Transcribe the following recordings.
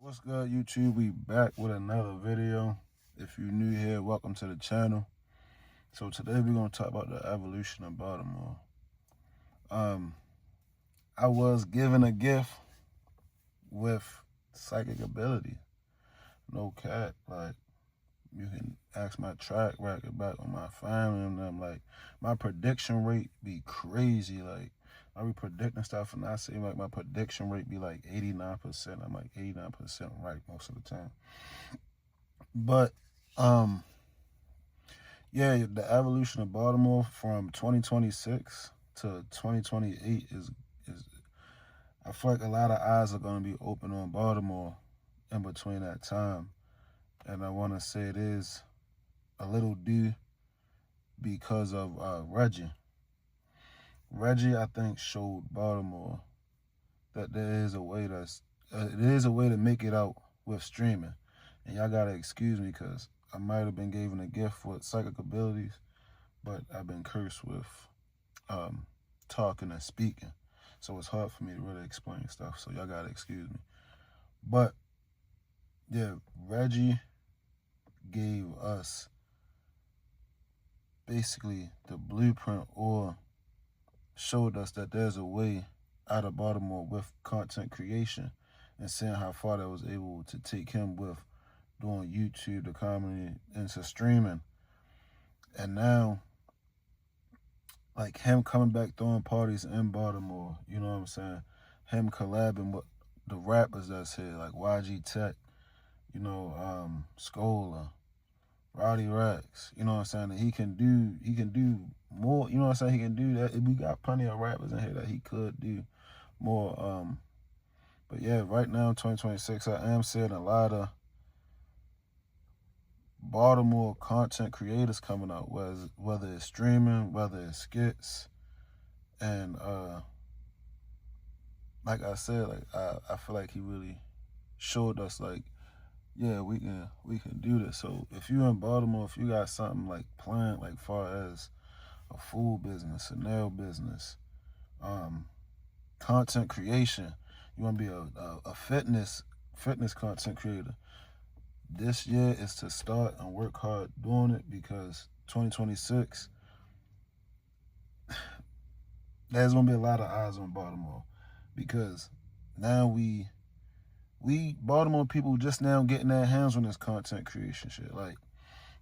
What's good, YouTube? We back with another video. If you're new here, welcome to the channel. So today we're gonna talk about the evolution of Baltimore. I was given a gift with psychic ability. No cap. Like, you can ask my track record back on my family and them. Like, my prediction rate be crazy. Like, I be predicting stuff and I say like my prediction rate be like 89%. I'm like 89% right most of the time. But yeah, the evolution of Baltimore from 2026 to 2028 is I feel like a lot of eyes are gonna be open on Baltimore in between that time. And I wanna say it is a little due because of Reggie. Reggie, I think, showed Baltimore that there is a way to make it out with streaming. And y'all gotta excuse me because I might have been given a gift with psychic abilities, but I've been cursed with talking and speaking. So it's hard for me to really explain stuff. So y'all gotta excuse me. But yeah, Reggie gave us basically the blueprint, or showed us that there's a way out of Baltimore with content creation, and seeing how far that was able to take him with doing YouTube, the comedy, into streaming. And now, like, him coming back throwing parties in Baltimore, you know what I'm saying? Him collabing with the rappers that's here, like YG Tech, Scola, Roddy Rex, you know what I'm saying? And he can do more, you know what I'm saying? He can do that. We got plenty of rappers in here that he could do more. But yeah, right now, 2026, I am seeing a lot of Baltimore content creators coming out, whether it's streaming, whether it's skits, and like I said, like I feel like he really showed us, like, yeah, we can do this. So if you're in Baltimore, if you got something like planned, like far as a food business, a nail business, content creation, you want to be a fitness content creator, this year is to start and work hard doing it, because 2026, there's gonna be a lot of eyes on Baltimore, because now we Baltimore people just now getting their hands on this content creation shit. Like,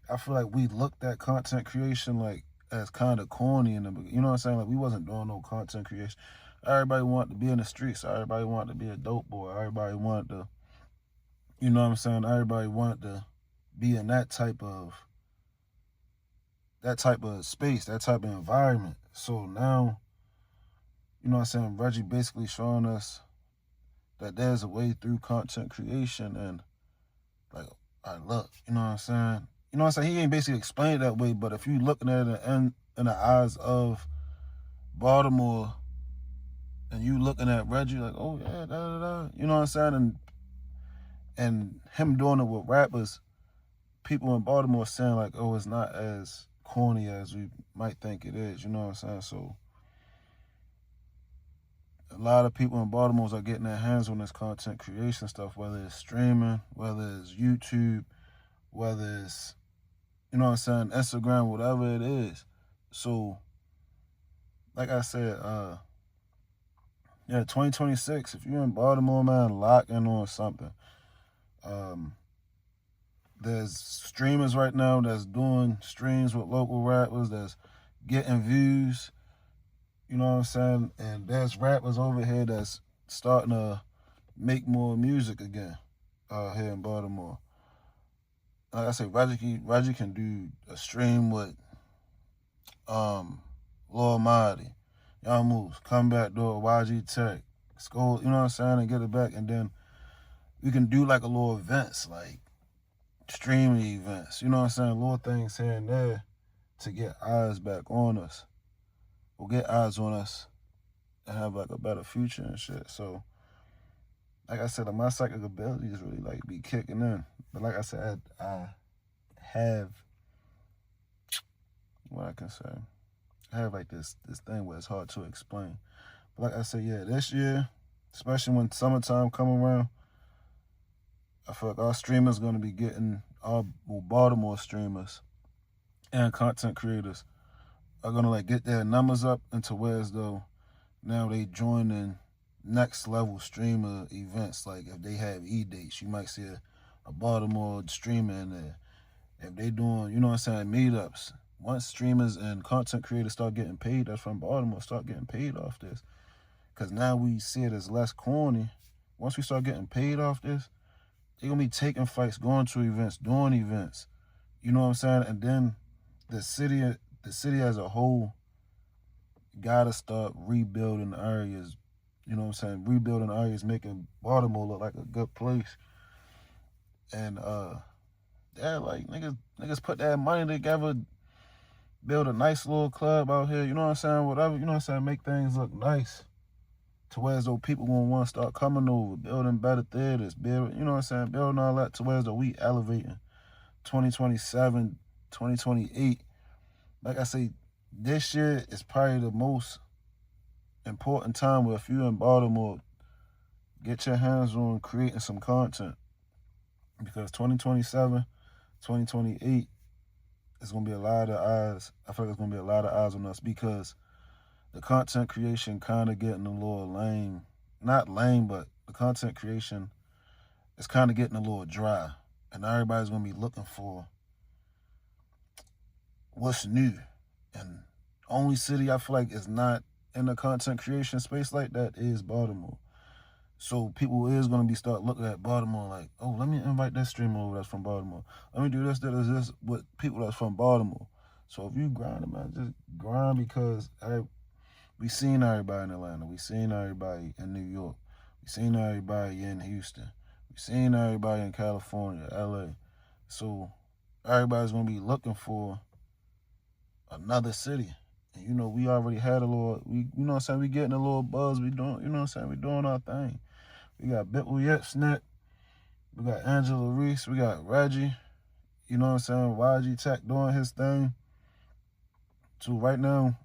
I feel like we looked at content creation like as kind of corny in the beginning. You know what I'm saying? Like, we wasn't doing no content creation. Everybody wanted to be in the streets. Everybody wanted to be a dope boy. Everybody wanted to, you know what I'm saying? Everybody wanted to be in that type of space, that type of environment. So now, you know what I'm saying, Reggie basically showing us that there's a way through content creation. And like, I look, you know what I'm saying? You know what I'm saying? He ain't basically explained it that way, but if you looking at it in the eyes of Baltimore, and you looking at Reggie like, oh yeah, da da da, you know what I'm saying? And him doing it with rappers, people in Baltimore saying like, oh, it's not as corny as we might think it is, you know what I'm saying? So a lot of people in Baltimore are getting their hands on this content creation stuff, whether it's streaming, whether it's YouTube, whether it's, you know what I'm saying, Instagram, whatever it is. So, like I said, yeah, 2026, if you're in Baltimore, man, lock in on something. There's streamers right now that's doing streams with local rappers that's getting views, you know what I'm saying? And there's rappers over here that's starting to make more music again here in Baltimore. Like I said, Reggie can do a stream with Lil Marty, Young Moose, come back, do a YG Tech, Skull, you know what I'm saying, and get it back. And then we can do like a little events, like streaming events, you know what I'm saying, little things here and there to get eyes back on us, or get eyes on us and have like a better future and shit. So, like I said, like, my psychic abilities really like be kicking in. But like I said, I have, what I can say, I have like this thing where it's hard to explain. But like I said, yeah, this year, especially when summertime come around, I feel like our streamers going to be getting, Baltimore streamers and content creators are going to like get their numbers up into where as though now they joining next level streamer events. Like if they have dates, you might see a Baltimore streamer in there. If they doing, you know what I'm saying, meetups. Once streamers and content creators start getting paid, that's from Baltimore, start getting paid off this. Because now we see it as less corny. Once we start getting paid off this, they're going to be taking fights, going to events, doing events. You know what I'm saying? And then the city as a whole gotta start rebuilding areas. You know what I'm saying? Rebuilding areas, making Baltimore look like a good place. And yeah, like niggas put that money together, build a nice little club out here. You know what I'm saying? Whatever. You know what I'm saying? Make things look nice. To where as though people gonna want to start coming over, building better theaters, build. You know what I'm saying? Building all that to where as though we elevating. 2027, 2028. Like I say, this year is probably the most important time where if you're in Baltimore, get your hands on creating some content. Because 2027, 2028 is going to be a lot of eyes. I feel like it's going to be a lot of eyes on us because the content creation kind of getting a little lame. Not lame, but the content creation is kind of getting a little dry. And everybody's going to be looking for what's new. And only city I feel like is not in the content creation space like that is Baltimore. So people is going to be start looking at Baltimore like, oh, let me invite that streamer over that's from Baltimore. Let me do this with people that's from Baltimore. So if you grind, man, just grind because we seen everybody in Atlanta. We seen everybody in New York. We seen everybody in Houston. We seen everybody in California, LA. So everybody's going to be looking for another city. And, you know, we already had you know what I'm saying, we getting a little buzz. We doing, you know what I'm saying, we doing our thing. We got Bitwell Yipsnip. We got Angela Reese. We got Reggie. You know what I'm saying, YG Tech doing his thing. So right now,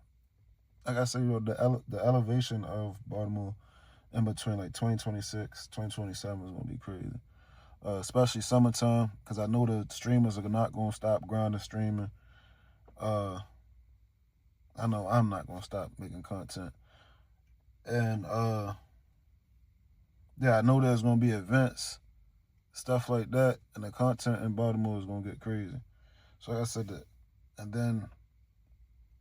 like I say, the elevation of Baltimore in between like 2026, 2027 is going to be crazy. Especially summertime, because I know the streamers are not going to stop grinding streaming. I know I'm not going to stop making content. And yeah, I know there's going to be events, stuff like that, and the content in Baltimore is going to get crazy. So like I said that. And then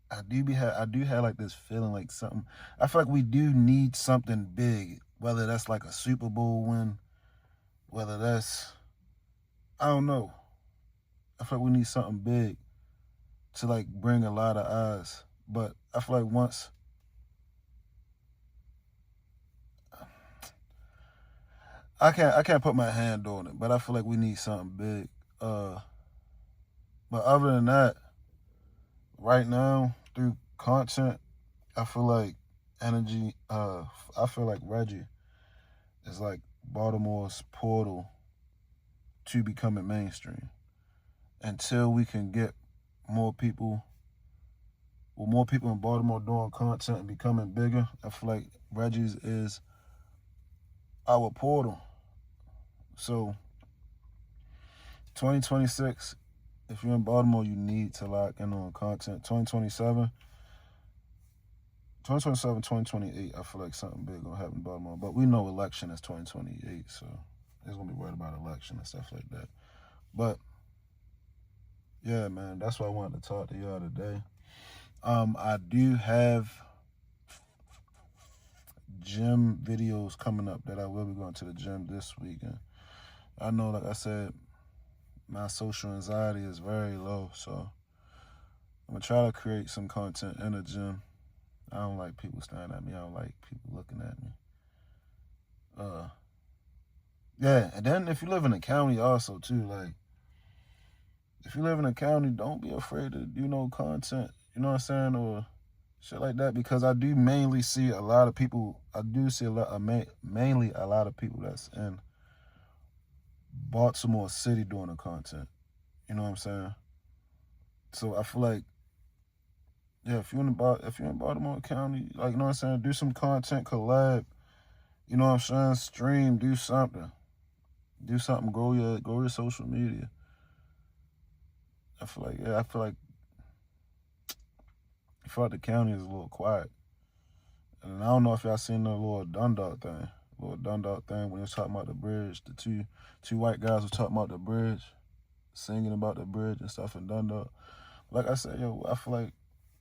I do have like this feeling like something. I feel like we do need something big, whether that's like a Super Bowl win, whether that's, I don't know. I feel like we need something big to like bring a lot of eyes. But I feel like once I can't put my hand on it, but I feel like we need something big. But other than that, right now through content, I feel like I feel like Reggie is like Baltimore's portal to becoming mainstream. Until we can get more people in Baltimore doing content and becoming bigger, I feel like Reggie's is our portal. So 2026, if you're in Baltimore, you need to lock in on content. 2027, 2028, I feel like something big gonna happen in Baltimore. But we know election is 2028, so it's gonna be worried about election and stuff like that. But yeah, man, that's why I wanted to talk to y'all today. I do have gym videos coming up that I will be going to the gym this weekend. I know, like I said, my social anxiety is very low, so I'm gonna try to create some content in the gym. I don't like people staring at me. I don't like people looking at me. Yeah, and then if you live in the county also too, like if you live in a county, don't be afraid to do content, you know what I'm saying, or shit like that, because I do mainly see a lot of people. I do see mainly a lot of people that's in Baltimore City doing the content. You know what I'm saying? So I feel like, yeah, if you're in Baltimore County, like, you know what I'm saying, do some content, collab. You know what I'm saying? Stream, do something. Do something, grow your social media. I feel like the county is a little quiet. And I don't know if y'all seen the little Dundalk thing. Little Dundalk thing when they was talking about the bridge. The two white guys was talking about the bridge, singing about the bridge and stuff in Dundalk. Like I said, yo, I feel like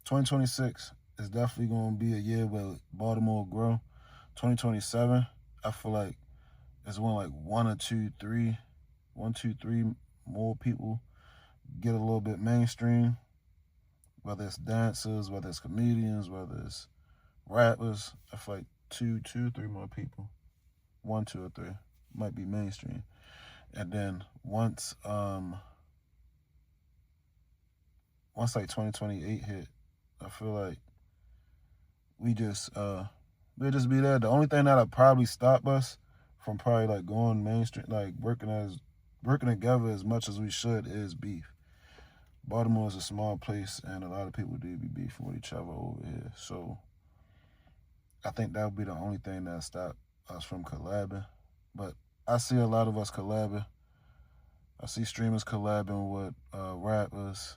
2026 is definitely gonna be a year where Baltimore will grow. 2027, I feel like it's when like one, two, three more people get a little bit mainstream. Whether it's dancers, whether it's comedians, whether it's rappers, I feel like three more people. 1, 2, or 3 might be mainstream. And then once like 2028 hit, I feel like we'll just be there. The only thing that'll probably stop us from probably like going mainstream, like working together as much as we should, is beef. Baltimore is a small place, and a lot of people do be beefing with each other over here. So I think that would be the only thing that stop us from collabing. But I see a lot of us collabing. I see streamers collabing with rappers.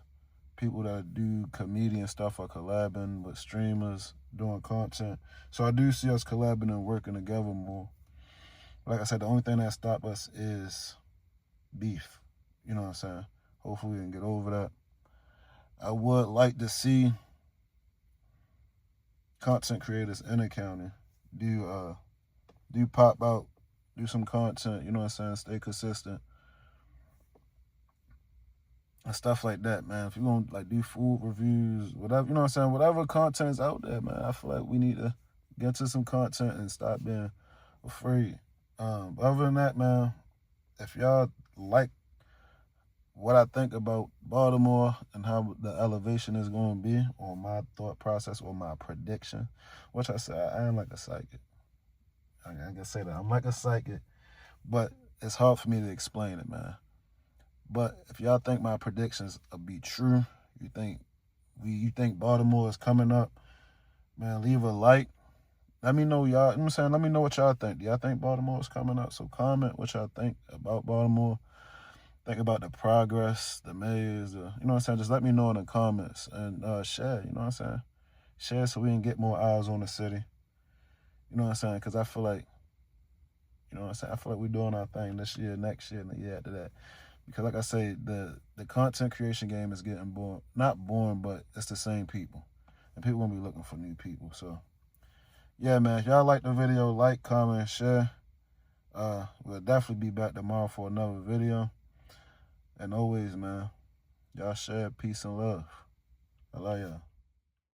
People that do comedian stuff are collabing with streamers, doing content. So I do see us collabing and working together more. Like I said, the only thing that stop us is beef. You know what I'm saying? Hopefully we can get over that. I would like to see content creators in the county do pop out, do some content, you know what I'm saying, stay consistent. And stuff like that, man. If you're gonna like do food reviews, whatever, you know what I'm saying, whatever content is out there, man, I feel like we need to get to some content and stop being afraid. But other than that, man, if y'all like what I think about Baltimore and how the elevation is going to be, or my thought process or my prediction, which I say I am like a psychic. I can say that I'm like a psychic, but it's hard for me to explain it, man. But if y'all think my predictions will be true, you think Baltimore is coming up, man, leave a like. Let me know, y'all. You know what I'm saying? Let me know what y'all think. Do y'all think Baltimore is coming up? So comment what y'all think about Baltimore. Think about the progress, the maze, you know what I'm saying? Just let me know in the comments and share, you know what I'm saying? Share so we can get more eyes on the city. You know what I'm saying? Because I feel like, you know what I'm saying? I feel like we're doing our thing this year, next year, and the year after that. Because like I say, the content creation game is getting boring. Not boring, but it's the same people. And people going to be looking for new people. So, yeah, man. If y'all like the video, like, comment, share. We'll definitely be back tomorrow for another video. And always, man, y'all share peace and love. I love y'all.